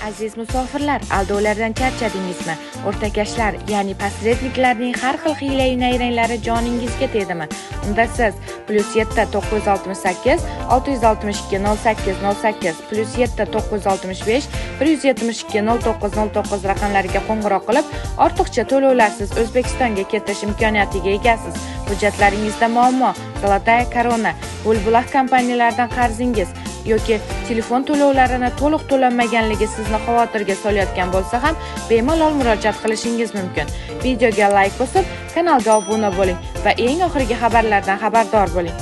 Aziz musofirlar, aldovlardan charchadingizmi? O'rtakashlar, ya'ni posredniklarning har xil hiyla-yu nayranglari joningizga tegdimi? Unda siz +7 968 662 08 08 +7 965 172 09 09 raqamlariga qo'ng'iroq qilib, ortiqcha to'lovlarsiz O'zbekistonga ketish imkoniyatiga egasiz. Hujjatlaringizda muammo, Zolotaya Korona, Bulbulah kompaniyalaridan qarzingiz yoki telefon to'lovlarini to'liq to'lanmaganligi sizni xavotirga solayotgan bo'lsa ham, bemalol murojaat qilishingiz mumkin. Videoga like bosib, kanalga obuna bo'ling va eng oxirgi xabarlardan xabardor bo'ling.